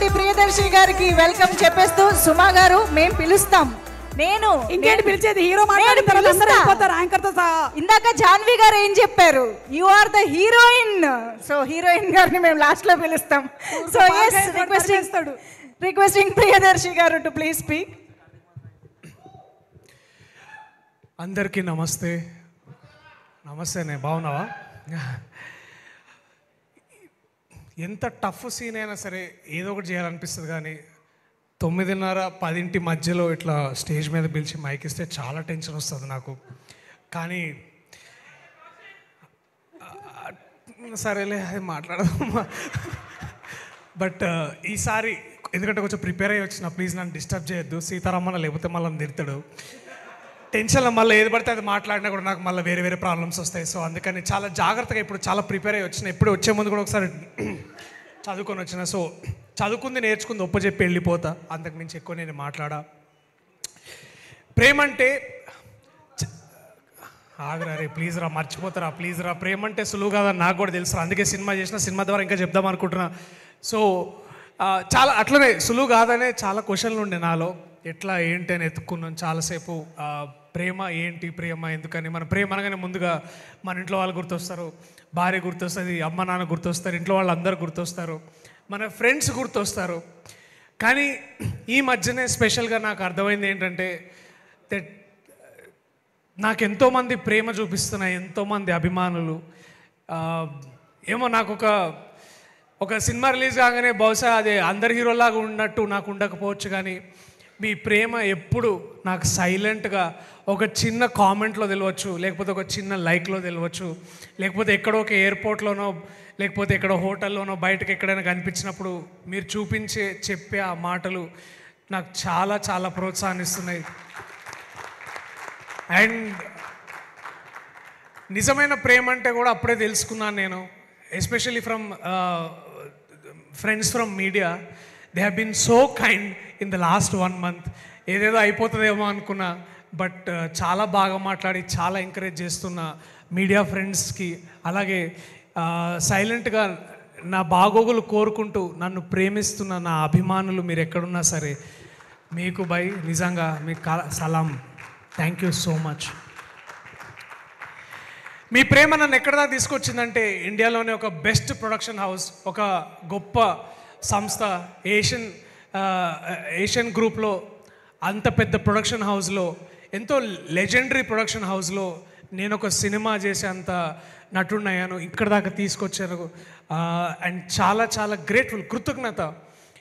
నటి ప్రియదర్శిని గారికి వెల్కమ్ చెప్పేస్తూ సుమా గారు మేము పిలుస్తాం. నేను ఇంకేంటి పిలిచేది, హీరో మాట్లాడిన తర్వాత అందరూ వెళ్ళిపోతారు యాంకర్ తో సహా. ఇందాక జాన్వి గారు ఏం చెప్పారు, you are the heroine. So heroine గారిని మేము లాస్ట్ లో పిలుస్తాం. సో yes, రిక్వెస్టింగ్ ప్రియదర్శి గారు టు ప్లీజ్ స్పీక్. అందరికీ నమస్తే. నమస్తేనే, బాగున్నావా? ఎంత టఫ్ సీన్ అయినా సరే ఏదో ఒకటి చేయాలనిపిస్తుంది, కానీ 9:30-10 మధ్యలో ఇట్లా స్టేజ్ మీద పిలిచి మైక్ ఇస్తే చాలా టెన్షన్ వస్తుంది నాకు. కానీ సరేలే, అది మాట్లాడదాం. బట్ ఈసారి ఎందుకంటే కొంచెం ప్రిపేర్ అయ్యి వచ్చిన, ప్లీజ్ నన్ను డిస్టర్బ్ చేయొద్దు. సీతారామన్న లేకపోతే మళ్ళీ తిడతాడు. టెన్షన్లో మళ్ళీ ఏది పడితే అది మాట్లాడినా కూడా నాకు మళ్ళీ వేరే వేరే ప్రాబ్లమ్స్ వస్తాయి. సో అందుకని చాలా జాగ్రత్తగా ఇప్పుడు చాలా ప్రిపేర్ అయ్యి వచ్చిన. ఇప్పుడు వచ్చే ముందు కూడా ఒకసారి చదువుకొని వచ్చిన. సో చదువుకుంది నేర్చుకుంది ఒప్పచెప్పి వెళ్ళిపోతా, అంతకు మించి ఎక్కువ నేను మాట్లాడా. ప్రేమ అంటే ఆగరా రే, ప్లీజ్ రా, మర్చిపోతారా ప్లీజ్ రా. ప్రేమ అంటే సులువు కాదని నాకు కూడా తెలుసు, అందుకే సినిమా చేసిన. సినిమా ద్వారా ఇంకా చెప్దాం అనుకుంటున్నా. సో చాలా అట్లనే సులువు కాదనే చాలా క్వశ్చన్లు ఉండే నాలో, ఎట్లా ఏంటి అని ఎత్తుక్కున్నాను చాలాసేపు. ప్రేమ ఏంటి, ప్రేమ ఎందుకని. మన ప్రేమ అనగానే ముందుగా మన ఇంట్లో వాళ్ళు గుర్తొస్తారు, భార్య గుర్తొస్తుంది, అమ్మ నాన్న గుర్తొస్తారు, ఇంట్లో వాళ్ళు అందరు గుర్తొస్తారు, మన ఫ్రెండ్స్ గుర్తొస్తారు. కానీ ఈ మధ్యనే స్పెషల్గా నాకు అర్థమైంది ఏంటంటే, నాకు ఎంతోమంది ప్రేమ చూపిస్తున్నాయి, ఎంతోమంది అభిమానులు. ఏమో నాకు ఒక సినిమా రిలీజ్ కాగానే బహుశా అదే అందరి హీరోలాగా ఉన్నట్టు నాకు ఉండకపోవచ్చు, కానీ మీ ప్రేమ ఎప్పుడు నాకు సైలెంట్గా ఒక చిన్న కామెంట్లో తెలియవచ్చు, లేకపోతే ఒక చిన్న లైక్లో తెలియవచ్చు, లేకపోతే ఎక్కడో ఒక ఎయిర్పోర్ట్లోనో లేకపోతే ఎక్కడో హోటల్లోనో బయటకు ఎక్కడైనా కనిపించినప్పుడు మీరు చెప్పే ఆ మాటలు నాకు చాలా చాలా ప్రోత్సాహాన్నిస్తున్నాయి. అండ్ నిజమైన ప్రేమ అంటే కూడా అప్పుడే తెలుసుకున్నాను నేను, especially from friends from media. They have been so kind in the last 1 month. ఏదేదో అయిపోతుందేమో అనుకున్నా, బట్ చాలా బాగా మాట్లాడి చాలా ఎంకరేజ్ చేస్తున్న మీడియా ఫ్రెండ్స్కి, అలాగే సైలెంట్గా నా బాగోగులు కోరుకుంటూ నన్ను ప్రేమిస్తున్న నా అభిమానులు మీరు ఎక్కడున్నా సరే, మీకు బై నిజంగా మీకు సలాం. Thank you so much. మీ ప్రేమ నన్ను ఎక్కడ దాకా తీసుకొచ్చిందంటే, ఇండియాలోనే ఒక బెస్ట్ ప్రొడక్షన్ హౌస్, ఒక గొప్ప సంస్థ ఏషియన్ గ్రూప్లో, అంత పెద్ద ప్రొడక్షన్ హౌస్లో, ఎంతో లెజెండరీ ప్రొడక్షన్ హౌస్లో నేను ఒక సినిమా చేసే అంత నటుడునయ్యాను, ఇక్కడ దాకా తీసుకొచ్చాను. అండ్ చాలా చాలా గ్రేట్ఫుల్, కృతజ్ఞత.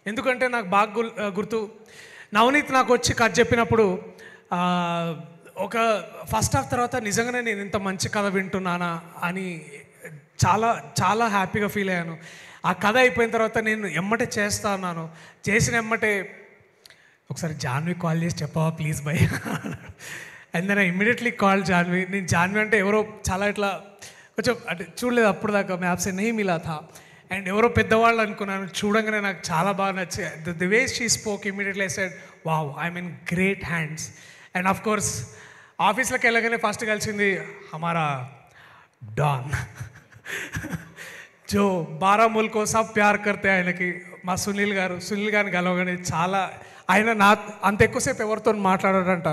ఎందుకంటే నాకు బాగా గుర్తు, నవనీత్ నాకు వచ్చి కథ చెప్పినప్పుడు ఒక ఫస్ట్ హాఫ్ తర్వాత నిజంగానే నేను ఇంత మంచి కథ వింటున్నానా అని చాలా చాలా హ్యాపీగా ఫీల్ అయ్యాను. ఆ కథ అయిపోయిన తర్వాత నేను ఎమ్మటే చేస్తా అన్నాను. చేసిన ఎమ్మటే ఒకసారి జాన్వి కాల్ చేసి చెప్పవా please bye. And then I immediately call Janhvi. నేను జాన్వి అంటే ఎవరో చాలా ఇట్లా కొంచెం అంటే చూడలేదు అప్పుడు దాకా, మ్యాప్స్ నహీ మిలా థా. అండ్ ఎవరో పెద్దవాళ్ళు అనుకున్నాను, చూడంగానే నాకు చాలా బాగా నచ్చాయి. The way she spoke, immediately I said wow, I'm in great hands. And of course ఆఫీస్లోకి వెళ్ళగానే ఫస్ట్ కలిసింది హమారా డాన్, జో 12 ముల్కో సబ్ ప్యార్ కర్తే. ఆయనకి మా సునీల్ గారిని కలవగానే చాలా, ఆయన నా అంత ఎక్కువసేపు ఎవరితో మాట్లాడాడంట,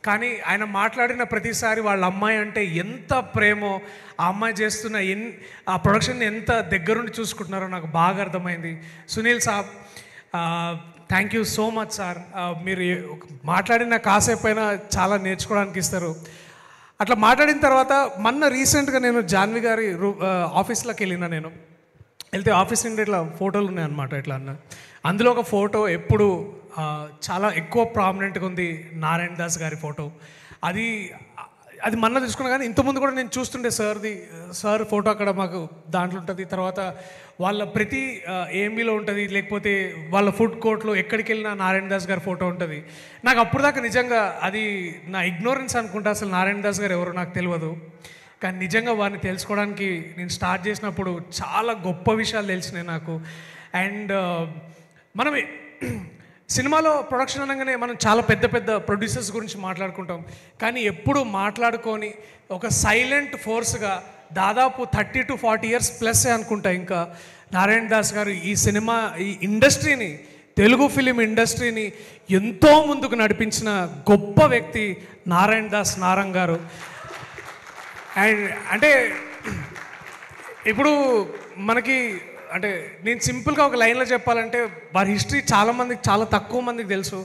కానీ ఆయన మాట్లాడిన ప్రతిసారి వాళ్ళ అమ్మాయి అంటే ఎంత ప్రేమో, ఆ అమ్మాయి చేస్తున్న ఆ ప్రొడక్షన్ ఎంత దగ్గరుండి చూసుకుంటున్నారో నాకు బాగా అర్థమైంది. సునీల్ సాబ్, thank you so much sir. మీరు మాట్లాడిన కాసేపు అయినా చాలా నేర్చుకోవడానికి ఇస్తారు. అట్లా మాట్లాడిన తర్వాత మొన్న రీసెంట్గా నేను జాన్వి గారి ఆఫీస్లోకి నేను వెళ్తే ఆఫీస్ నుండి ఇట్లా ఫోటోలు ఉన్నాయన్నమాట. ఇట్లా అందులో ఒక ఫోటో ఎప్పుడు చాలా ఎక్కువ ప్రామినెంట్గా ఉంది, నారాయణ దాస్ గారి ఫోటో. అది మొన్న తీసుకున్నా, కానీ ఇంతకుముందు కూడా నేను చూస్తుండే సార్ ఫోటో అక్కడ మాకు దాంట్లో ఉంటుంది. తర్వాత వాళ్ళ ప్రతి ఏఎంబీలో ఉంటుంది, లేకపోతే వాళ్ళ ఫుడ్ కోర్ట్లో ఎక్కడికి వెళ్ళినా నారాయణ దాస్ గారి ఫోటో ఉంటుంది. నాకు అప్పుడు దాకా నిజంగా అది నా ఇగ్నోరెన్స్ అనుకుంటా, అసలు నారాయణ దాస్ గారు ఎవరో నాకు తెలియదు. కానీ నిజంగా వారిని తెలుసుకోవడానికి నేను స్టార్ట్ చేసినప్పుడు చాలా గొప్ప విషయాలు తెలిసినాయి నాకు. అండ్ మనం సినిమాలో ప్రొడక్షన్ అనగానే మనం చాలా పెద్ద పెద్ద ప్రొడ్యూసర్స్ గురించి మాట్లాడుకుంటాం, కానీ ఎప్పుడు మాట్లాడుకొని ఒక సైలెంట్ ఫోర్స్గా దాదాపు 30 to 40 years ప్లస్ అనుకుంటా ఇంకా నారాయణ దాస్ గారు ఈ సినిమా ఈ ఇండస్ట్రీని, తెలుగు ఫిలిం ఇండస్ట్రీని ఎంతో ముందుకు నడిపించిన గొప్ప వ్యక్తి నారాయణ దాస్ నారంగ్ గారు. అండ్ అంటే ఇప్పుడు మనకి అంటే నేను సింపుల్గా ఒక లైన్లో చెప్పాలంటే వారి హిస్టరీ చాలామందికి, చాలా తక్కువ మందికి తెలుసు.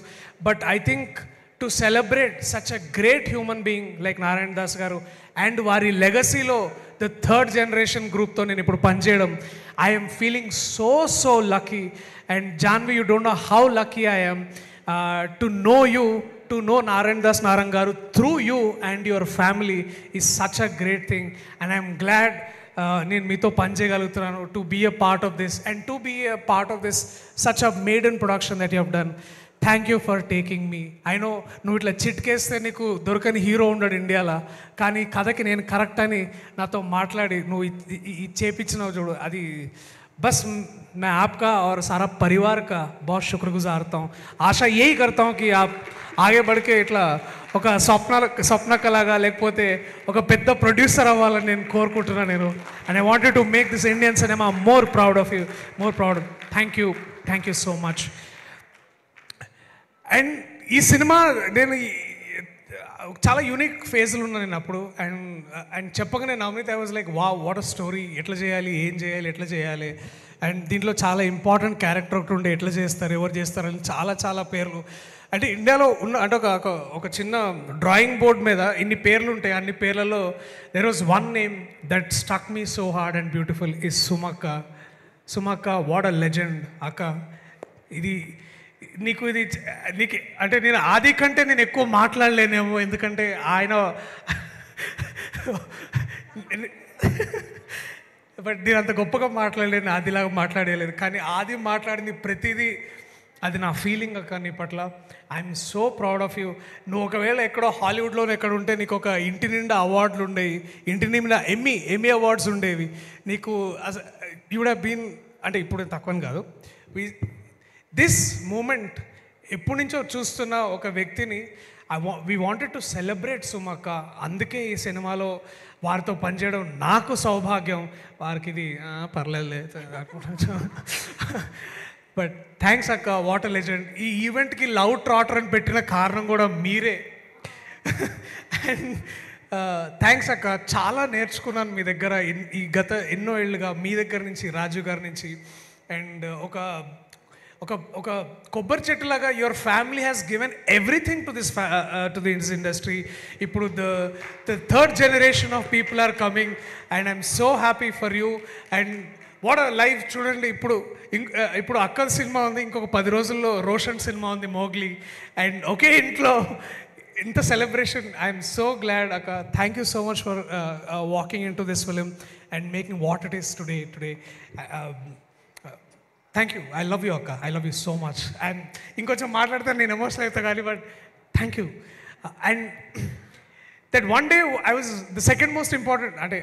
But I think to celebrate such a great human being like Narayan Das garu and వారి లెగసీలో ద థర్డ్ జనరేషన్ గ్రూప్తో నేను ఇప్పుడు పనిచేయడం, I'm feeling so lucky. And Janvi, you don't know how lucky I am to know you, to know Narayan Das Narang garu through you and your family is such a great thing. And I'm glad నేను మీతో పని చేయగలుగుతున్నాను, to be a part of this and to be a part of this such a maiden production that you have done. Thank you for taking me. I know నువ్వు ఇట్లా చిట్కేస్తే నీకు దొరకని hero ఉండడు ఇండియాలో, కానీ కథకి నేను కరెక్ట్ అని నాతో మాట్లాడి నువ్వు ఇది చేపించినావు చూడు, అది बस मैं आपका और सारा परिवार का बहुत शुक्रगुजार हूँ. आशा यही करता हूँ कि आप आगे बढ़ के इट्ला ఒక స్వప్న కళగా లేకపోతే ఒక పెద్ద ప్రొడ్యూసర్ అవ్వాలని నేను కోరుకుంటున్నాను నేను. And I wanted to make this Indian cinema more proud of you, more proud. Thank you so much. And ఈ సినిమా నేను చాలా యూనిక్ ఫేజ్లు ఉన్నాను నేను అప్పుడు. అండ్ చెప్పగానే Navneet I was like what a story, ఎట్లా చేయాలి, ఏం చేయాలి, ఎట్లా చేయాలి. అండ్ దీంట్లో చాలా ఇంపార్టెంట్ క్యారెక్టర్ ఒకటి ఉండే, ఎట్లా చేస్తారు, ఎవరు చేస్తారు అని చాలా పేర్లు. అంటే ఇండియాలో ఉన్న అంటే ఒక చిన్న డ్రాయింగ్ బోర్డ్ మీద ఇన్ని పేర్లు ఉంటాయి, అన్ని పేర్లలో there was one name that stuck me so hard and beautiful is సుమక్క. వాట్ అ లెజెండ్ అక్క. ఇది నీకు అంటే నేను ఆది కంటే నేను ఎక్కువ మాట్లాడలేనేమో, ఎందుకంటే ఆయన బట్ నేను అంత గొప్పగా మాట్లాడలేను, ఆదిలాగా మాట్లాడలేదు. కానీ ఆది మాట్లాడింది ప్రతిదీ అది నా ఫీలింగ్ అక్క నీ పట్ల. I'm so proud of you. నువ్వు ఒకవేళ ఎక్కడో హాలీవుడ్లోనే ఎక్కడ ఉంటే నీకు ఒక ఇంటి నిండా అవార్డులు ఉండేవి, ఇంటి నిండా ఎమ్మీ అవార్డ్స్ ఉండేవి నీకు. యూ వుడ్ హ్యావ్ బీన్, అంటే ఇప్పుడు తక్కువని కాదు, దిస్ మూమెంట్ ఎప్పటి నుంచో చూస్తున్న ఒక వ్యక్తిని వీ వాంటెడ్ టు సెలబ్రేట్ సుమక్క. అందుకే ఈ సినిమాలో వారితో పనిచేయడం నాకు సౌభాగ్యం. వారికి ఇది పర్లేదు. బట్ థ్యాంక్స్ అక్క, వాట్ ఎ లెజెండ్. ఈ ఈవెంట్కి లవ్ ట్రాటర్ అని పెట్టిన కారణం కూడా మీరే. అండ్ థ్యాంక్స్ అక్క, చాలా నేర్చుకున్నాను మీ దగ్గర ఈ గత ఎన్నో ఏళ్ళుగా, మీ దగ్గర నుంచి, రాజు గారి నుంచి. అండ్ ఒక కొబ్బరి చెట్టులాగా your family has given everything to this industry. ఇప్పుడు the third generation of people are coming and I'm so happy for you. And what a life. చూడండి, ఇప్పుడు అక్కల సినిమా ఉంది, ఇంకొక 10 రోజుల్లో రోషన్ సినిమా ఉంది, మోగ్లీ. అండ్ ఒకే ఇంట్లో ఇంత సెలబ్రేషన్. ఐఎమ్ సో గ్లాడ్ అక్క. Thank you so much for walking in to this film and making what it is today. Thank you. I love you అక్క, I love you so much. And ఇంకొంచెం మాట్లాడితే నేను emotional అవుతా కానీ, but thank you. And that one day I was the second most important, అంటే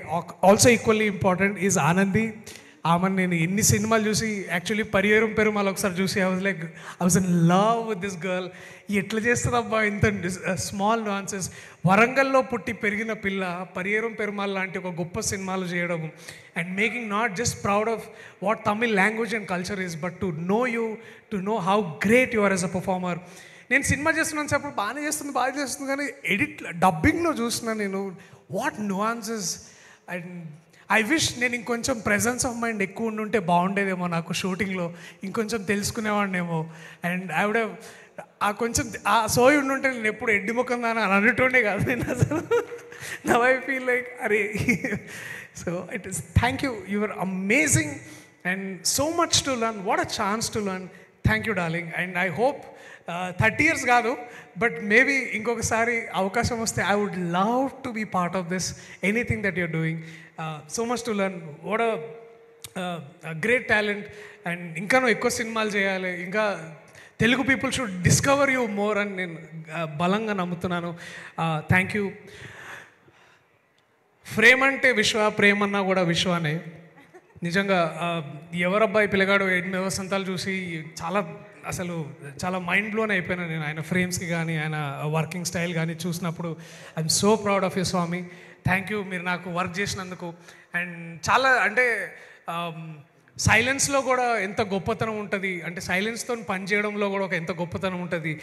also equally important is Anandi. ఆమెను నేను ఎన్ని సినిమాలు చూసి, యాక్చువల్లీ పరియేరం పెరుమాల్ ఒకసారి చూసి I was in love with this girl. ఎట్లా చేస్తుందబ్బా ఇంత స్మాల్ న్యూయాన్సెస్. వరంగల్లో పుట్టి పెరిగిన పిల్ల పరియేరం పెరుమాల్ లాంటి ఒక గొప్ప సినిమాలు చేయడం and making not just proud of what Tamil language and culture is, but to know you, to know how great you are as a performer. నేను సినిమా చేస్తున్నాను చెప్పప్పుడు బాగా చేస్తుంది కానీ డబ్బింగ్లో చూస్తున్నాను నేను what nuances. And I wish నేను ఇంకొంచెం ప్రెజెన్స్ ఆఫ్ మైండ్ ఎక్కువ ఉండుంటే బాగుండేదేమో, నాకు షూటింగ్లో ఇంకొంచెం తెలుసుకునేవాడినేమో. అండ్ ఐ వుడ్ హ్యావ్ కొంచెం ఆ సోయి ఉండుంటే నేను ఎప్పుడు ఎడ్డి ముఖం దాని అని అనేటోండే కాదు నేను అసలు. నవ్ ఐ ఫీల్ లైక్ అరే. So it is thank you, your amazing and so much to learn. What a chance to learn. Thank you darling. And I hope 30 years కాదు, బట్ మేబీ ఇంకొకసారి అవకాశం వస్తే I would love to be part of this anything that you're doing. So much to learn. What a great talent. And ఇంకా నువ్వు ఎక్కువ సినిమాలు చేయాలి, ఇంకా Telugu people should discover you more అని నేను బలంగా నమ్ముతున్నాను. Thank you. ఫ్రేమ్ అంటే విశ్వ, ప్రేమన్నా కూడా విశ్వానే. నిజంగా ఎవరబ్బాయి పిల్లగాడు 8 వసంతాలు చూసి చాలా మైండ్ బ్లోన్ అయిపోయినా నేను ఆయన ఫ్రేమ్స్కి కానీ ఆయన వర్కింగ్ స్టైల్ కానీ చూసినప్పుడు. I'm so proud of you Swami. Thank you మీరు నాకు వర్క్ చేసినందుకు. అండ్ చాలా అంటే సైలెన్స్లో కూడా ఎంత గొప్పతనం ఉంటుంది, అంటే సైలెన్స్తో పనిచేయడంలో కూడా ఒక ఎంత గొప్పతనం ఉంటుంది.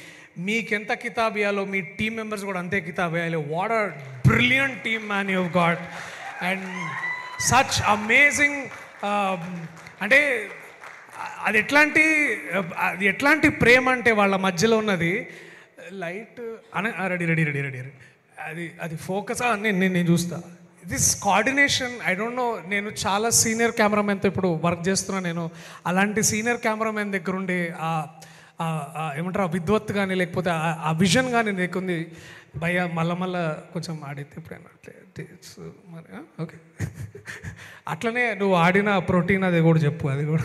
మీకెంత కితాబ్ ఇవ్వాలో మీ టీమ్ మెంబర్స్ కూడా అంతే కితాబ్ ఇవ్వాలి. What a brilliant team man you got and such amazing. అంటే అది ఎట్లాంటి ప్రేమ అంటే వాళ్ళ మధ్యలో ఉన్నది లైట్ అని రెడీ రెడీ రెడీ రెడీ అది ఫోకస్ నేను చూస్తా. This coordination I don't know. నేను చాలా సీనియర్ కెమెరామెన్తో ఇప్పుడు వర్క్ చేస్తున్నా. నేను అలాంటి సీనియర్ కెమెరామెన్ దగ్గర ఉండే ఏమంటారు ఆ విద్వత్ కానీ లేకపోతే ఆ విజన్ కానీ నీకుంది భయ్యా. మళ్ళా కొంచెం ఆడితే ఎప్పుడైనా మరి ఓకే. అట్లనే నువ్వు ఆడిన ప్రోటీన్ అది కూడా చెప్పు. అది కూడా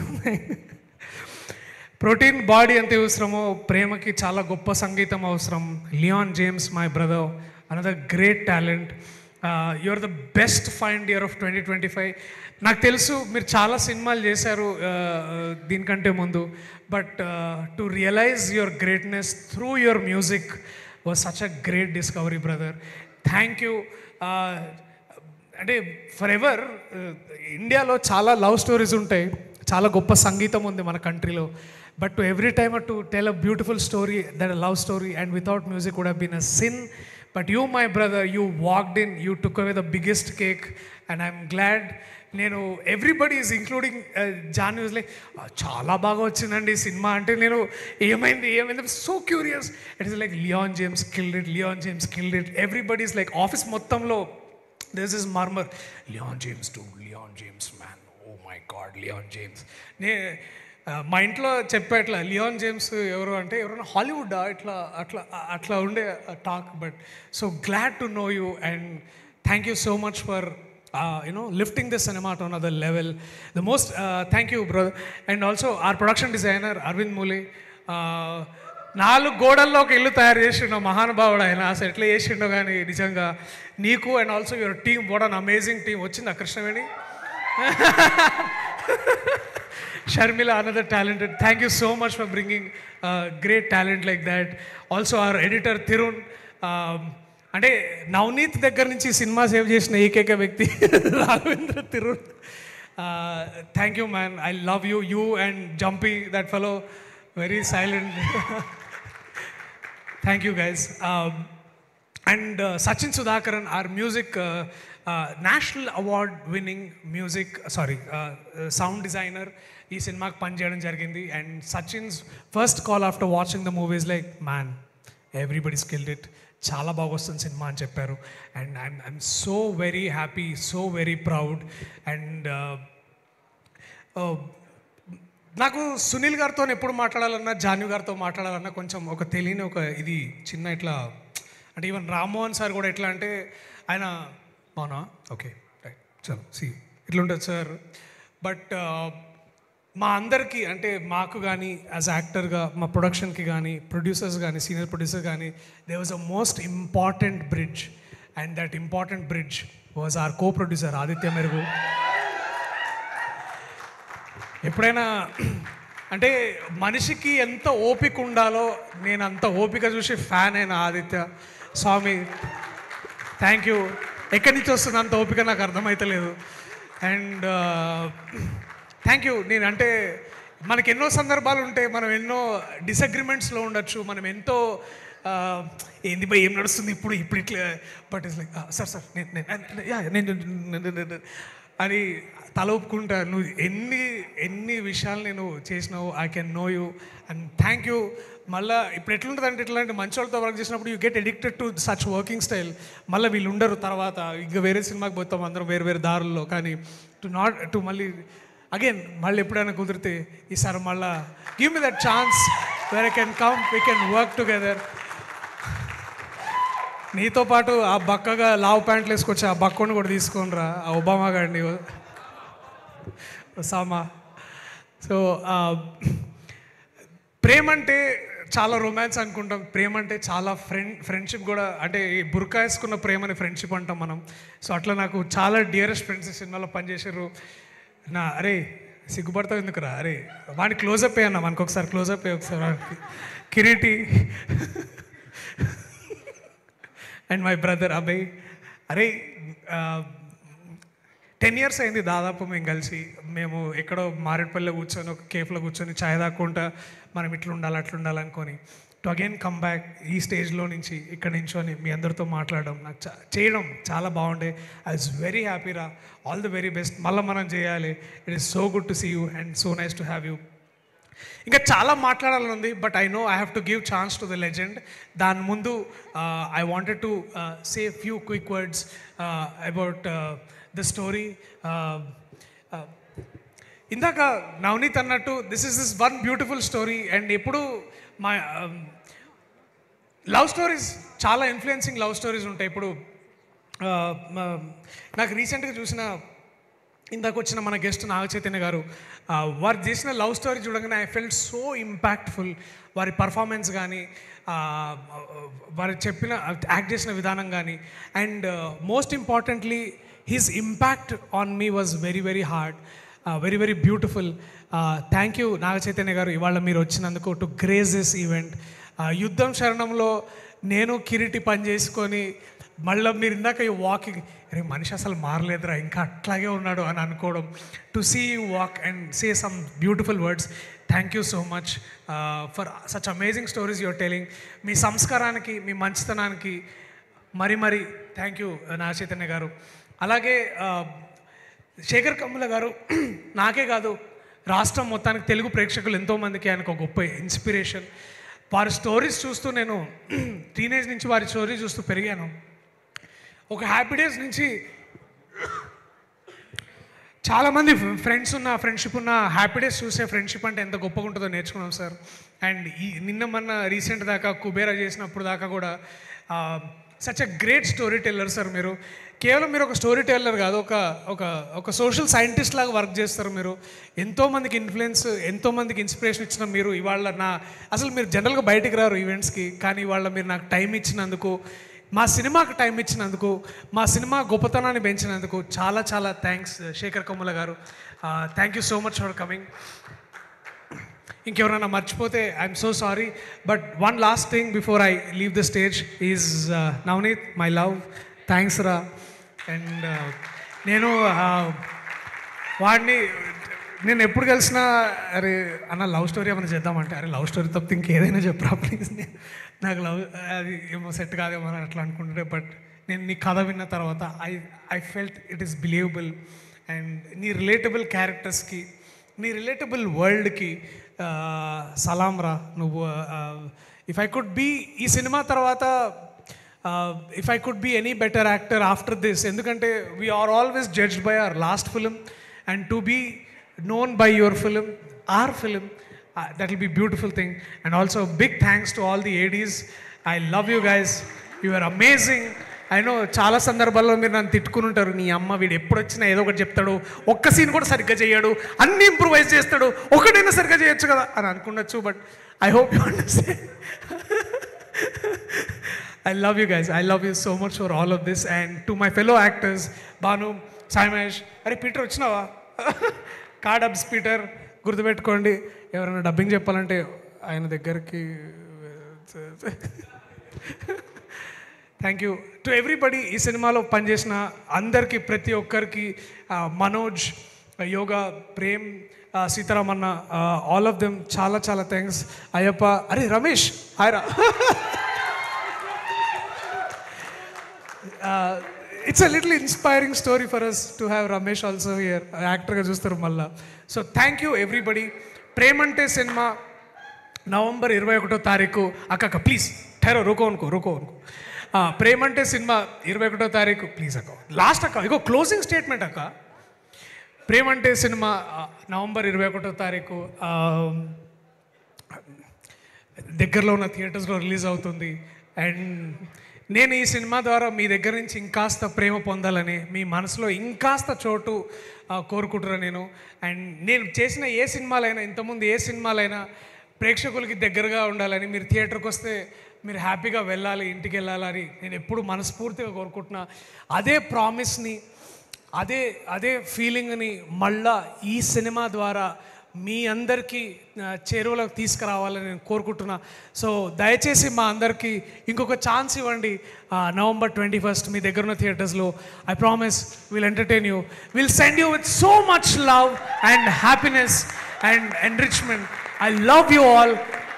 ప్రోటీన్ బాడీ ఎంత అవసరమో ప్రేమకి చాలా గొప్ప సంగీతం అవసరం. Leon James my brother, another great talent. You are the best find year of 2025. నాకు తెలుసు మీరు చాలా సినిమాలు చేశారు దీనికంటే ముందు, but to realise your greatness through your music was such a great discovery brother. Thank you. అంటే ఫర్ ఎవర్ ఇండియాలో చాలా లవ్ స్టోరీస్ ఉంటాయి, చాలా గొప్ప సంగీతం ఉంది మన కంట్రీలో, but to every time to tell a beautiful story that a love story and without music would have been a sin. But you, my brother, you walked in, you took away the biggest cake, and I'm glad. నేను everybody is including జాన్ యూజ్ like చాలా బాగా వచ్చిందండి సినిమా అంటే నేను ఏమైంది so curious. It is like Leon James killed it. Everybody is like office మొత్తంలో this is murmur, Leon James man, oh my God Leon James. మా ఇంట్లో చెప్పేట్లా లియాన్ జేమ్స్ ఎవరు అంటే ఎవరైనా హాలీవుడ్ అట్లా ఉండే talk. But so glad to know you and thank you so much for lifting this cinema to another level. The most thank you brother. And also our production designer Arvind Mule, 4 గోడల్లో ఒక ఇల్లు తయారు చేసిండు మహానుభావుడు ఆయన. అసలు ఎట్లా చేసిండో కానీ నిజంగా నీకు and also your team, what an amazing team. వచ్చిందా Krishnaveni? Sharmila, another talented. Thank you so much for bringing great talent like that. Also our editor Thirun, అంటే నవనీత్ దగ్గర నుంచి సినిమా సేవ్ చేసిన ఏకైక వ్యక్తి Raghavendra Thirun. Thank you man, I love you and జంపీ that fellow, very silent. Thank you guys. And Sachin Sudhakaran, our music national award winning sound designer, ఈ సినిమాకి పనిచేయడం జరిగింది. And Sachin's first call after watching the movies like man everybody skilled it, చాలా బాగా వస్తుంది సినిమా అని చెప్పారు. And I'm so very happy, so very proud. And నాకు సునీల్ గారితో ఎప్పుడు మాట్లాడాలన్నా, జాన్వి గారితో మాట్లాడాలన్నా కొంచెం ఒక తెలియని ఒక ఇది చిన్న ఇట్లా, అంటే ఈవెన్ రామ్మోహన్ సార్ కూడా ఎట్లా అంటే ఆయన అవునా ఓకే రైట్ చలో సి ఇట్లుంటుంది సార్. బట్ మా అందరికీ అంటే మాకు కానీ యాజ్ యాక్టర్గా మా ప్రొడక్షన్కి కానీ ప్రొడ్యూసర్స్ కానీ సీనియర్ ప్రొడ్యూసర్ కానీ they was a most important bridge. And that important bridge was our co producer Aditya Merugu. ఎప్పుడైనా అంటే మనిషికి ఎంత ఓపిక ఉండాలో నేను అంత ఓపిక చూసి ఫ్యాన్ అయిన ఆదిత్య స్వామి. Thank you. ఎక్కడి నుంచి వస్తుంది అంత ఓపిక నాకు అర్థమవుతలేదు. And thank you. నేనంటే మనకి ఎన్నో సందర్భాలు ఉంటాయి, మనం ఎన్నో డిసగ్రిమెంట్స్లో ఉండొచ్చు, మనం ఎంతో ఏంది బై ఏం నడుస్తుంది ఇప్పుడు ఇట్లా, బట్ ఇట్స్ లైక్ సార్ నేను అని తల ఒప్పుకుంటా. నువ్వు ఎన్ని విషయాలు నేను చేసినావు, I can know you and thank you. మళ్ళీ ఇప్పుడు ఎట్లుంటుంది అంటే ఇట్లాంటి మంచి వాళ్ళతో వర్క్ చేసినప్పుడు you get addicted to such working style. మళ్ళీ వీళ్ళు ఉండరు, తర్వాత ఇంకా వేరే సినిమాకి పోతాం అందరం వేరే దారుల్లో. కానీ టు మళ్ళీ అగైన్ మళ్ళీ ఎప్పుడైనా కుదిరితే ఈసారి మళ్ళీ give me that chance where I can come, we can work together. నీతో పాటు ఆ బక్కగా లావ్ ప్యాంట్లు వేసుకొచ్చి ఆ బక్కని కూడా తీసుకొని రా, ఆ ఒబామా గారిని సామా. సో ప్రేమ అంటే చాలా రొమాన్స్ అనుకుంటాం, ప్రేమ అంటే చాలా ఫ్రెండ్షిప్ కూడా, అంటే బుర్కా వేసుకున్న ప్రేమని ఫ్రెండ్షిప్ అంటాం మనం. సో అట్లా నాకు చాలా డియరెస్ట్ ఫ్రెండ్స్ సినిమాలో పనిచేసారు. అరే సిగ్గుపడతావు ఎందుకురా, అరే వాడిని క్లోజప్ అయ్యన్నా, మనకు ఒకసారి క్లోజప్ అయ్యి ఒకసారి వాడికి Kiriti and my brother Abhay. అరే 10 years అయింది దాదాపు మేము కలిసి. మేము ఎక్కడో మారేడుపల్లిలో కూర్చొని ఒక కేఫ్లో కూర్చొని ఛాయ్ తాక్కుంటా మనం ఇట్లా ఉండాలి అట్లా ఉండాలనుకొని టు అగైన్ కమ్ బ్యాక్ ఈ స్టేజ్లో నుంచి ఇక్కడ నించొని మీ అందరితో మాట్లాడడం నాకు చేయడం చాలా బాగుండే. ఐ వాజ్ వెరీ హ్యాపీరా. All the very best. మళ్ళీ మనం చేయాలి. It is so good to see you and so nice to have you. ఇంకా చాలా మాట్లాడాలని ఉంది, but I know I have to give chance to the legend. దాని ముందు I wanted to say few quick words about the story. ఇందాక నవనీత్ అన్నట్టు this one beautiful story. And ఎప్పుడు మా లవ్ స్టోరీస్ చాలా ఇన్ఫ్లుయెన్సింగ్ లవ్ స్టోరీస్ ఉంటాయి. ఇప్పుడు నాకు రీసెంట్గా చూసిన ఇందాక వచ్చిన మన గెస్ట్ నాగ చైతన్య గారు వారు చేసిన లవ్ స్టోరీ చూడగానే ఐ ఫెల్ట్ సో ఇంపాక్ట్ఫుల్. వారి పర్ఫార్మెన్స్ కానీ వారు చెప్పిన యాక్ట్ చేసిన విధానం కానీ and most importantly his impact on me was very very hard, very very beautiful. Thank you Naga Chaitanya garu ఇవాళ మీరు వచ్చినందుకు టు గ్రేస్ దిస్ ఈవెంట్. యుద్ధం శరణంలో నేను కిరీటి పని చేసుకొని మళ్ళీ మీరు ఇందాక ఈ వాకింగ్ అరే మనిషి అసలు మారలేదురా ఇంకా అట్లాగే ఉన్నాడు అని అనుకోవడం, to see you walk and say some beautiful words. Thank you so much for such amazing stories your telling. మీ సంస్కారానికి మీ మంచితనానికి మరి మరి థ్యాంక్ యూ నాగ చైతన్య గారు. అలాగే శేఖర్ కమ్ముల గారు నాకే కాదు రాష్ట్రం మొత్తానికి తెలుగు ప్రేక్షకులు ఎంతోమందికి ఆయనకు ఒక గొప్ప ఇన్స్పిరేషన్. వారి స్టోరీస్ చూస్తూ నేను టీనేజ్ నుంచి వారి స్టోరీస్ చూస్తూ పెరిగాను. ఒక హ్యాపీ డేస్ నుంచి చాలామంది ఫ్రెండ్స్ ఉన్న ఫ్రెండ్షిప్ ఉన్న హ్యాపీ డేస్ చూసే ఫ్రెండ్షిప్ అంటే ఎంత గొప్పగా ఉంటుందో నేర్చుకున్నాం సార్. అండ్ నిన్న మొన్న రీసెంట్ దాకా కుబేరా చేసినప్పుడు దాకా కూడా such a great story teller sir. మీరు కేవలం మీరు ఒక స్టోరీ టెల్లర్ కాదు, ఒక సోషల్ సైంటిస్ట్ లాగా వర్క్ చేస్తారు మీరు. ఎంతోమందికి ఇన్ఫ్లుయెన్స్ ఎంతోమందికి ఇన్స్పిరేషన్ ఇచ్చిన మీరు ఇవాళ అసలు మీరు జనరల్గా బయటికి రారు ఈవెంట్స్కి, కానీ ఇవాళ మీరు నాకు టైం ఇచ్చినందుకు, మా సినిమాకి టైం ఇచ్చినందుకు, మా సినిమా గొప్పతనాన్ని పెంచినందుకు చాలా చాలా థ్యాంక్స్ శేఖర్ కమ్ముల గారు. Thank you so much for coming. ఇంకెవరైనా మర్చిపోతే I'm so sorry. But one last thing before I leave the stage is Navneet my love, thanks రా. అండ్ నేను వాడిని నేను ఎప్పుడు కలిసినా అరే అన్న లవ్ స్టోరీ ఏమైనా చేద్దామంటే అరే లవ్ స్టోరీ తప్పితే ఇంకేదైనా చెప్పరా ప్లీజ్, నాకు లవ్ అది ఏమో సెట్ కాదేమో అని అట్లా అనుకుంటుంటే, బట్ నేను నీ కథ విన్న తర్వాత I felt it is believable. And నీ రిలేటబుల్ క్యారెక్టర్స్కి నీ రిలేటబుల్ వరల్డ్కి సలాం రా. నువ్వు ఇఫ్ ఐ కుడ్ బీ ఈ సినిమా తర్వాత if I could be any better actor after this, ఎందుకంటే we are always judged by our last film and to be known by your film, our film, that will be beautiful thing. And also big thanks to all the ADs. I love you guys, you are amazing. I know చాలా సందర్భాల్లో మీరు నన్ను తిట్టుకుని ఉంటారు, నీ అమ్మ వీడు ఎప్పుడు వచ్చినా ఏదో ఒకటి చెప్తాడు, ఒక్క సీన్ కూడా సరిగ్గా చేయడు, అన్ని ఇంప్రూవైజ్ చేస్తాడు, ఒకటైనా సరిగ్గా చేయొచ్చు కదా అని అనుకున్నచ్చు. But I hope you understand. I love you guys. I love you so much for all of this. And to my fellow actors, Banu, Saimesh, అరే పీటర్ వచ్చినావా, డబ్స్ పీటర్ గుర్తుపెట్టుకోండి. ఎవరైనా డబ్బింగ్ చెప్పాలంటే ఆయన దగ్గరికి. Thank you to everybody. ఈ సినిమాలో పనిచేసిన అందరికీ, ప్రతి ఒక్కరికి, మనోజ్, యోగా, ప్రేమ్, సీతారామన్న, ఆల్ ఆఫ్ దెమ్ చాలా చాలా థ్యాంక్స్. అయ్యప్ప, అరే Ramesh హాయ్రా. It's a little inspiring story for us to have Ramesh also here. యాక్టర్గా చూస్తారు మళ్ళా. So thank you everybody. Premante cinema November 21వ తారీఖు. అక్క ప్లీజ్ ఠెరో రుకో అనుకో. ప్రేమంటే సినిమా 21వ తారీఖు ప్లీజ్ అక్క. లాస్ట్ అక్క ఇగో క్లోజింగ్ స్టేట్మెంట్ అక్క. ప్రేమంటే సినిమా నవంబర్ 21వ తారీఖు దగ్గరలో ఉన్న థియేటర్స్లో రిలీజ్ అవుతుంది. అండ్ నేను ఈ సినిమా ద్వారా మీ దగ్గర నుంచి ఇంకాస్త ప్రేమ పొందాలని, మీ మనసులో ఇంకాస్త చోటు కోరుకుంటున్నాను నేను. అండ్ నేను చేసిన ఏ సినిమాలైనా, ఇంతకుముందు ఏ సినిమాలైనా ప్రేక్షకులకి దగ్గరగా ఉండాలని, మీరు థియేటర్కి వస్తే మీరు హ్యాపీగా వెళ్ళాలి, ఇంటికి వెళ్ళాలని నేను ఎప్పుడు మనస్ఫూర్తిగా కోరుకుంటున్నా. అదే ప్రామిస్ని, అదే ఫీలింగ్ని మళ్ళా ఈ సినిమా ద్వారా మీ అందరికీ చేరువలోకి తీసుకురావాలని నేను కోరుకుంటున్నా. సో దయచేసి మా అందరికీ ఇంకొక ఛాన్స్ ఇవ్వండి. November 21st మీ దగ్గర ఉన్న థియేటర్స్లో. I promise will entertain you, will send you with so much love and happiness and enrichment. I love you all.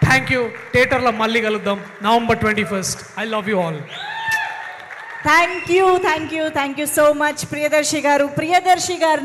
Thank you. థియేటర్లో మళ్ళీ కలుద్దాం November 21st. I love you all. Thank you so much Priyadarshi గారు.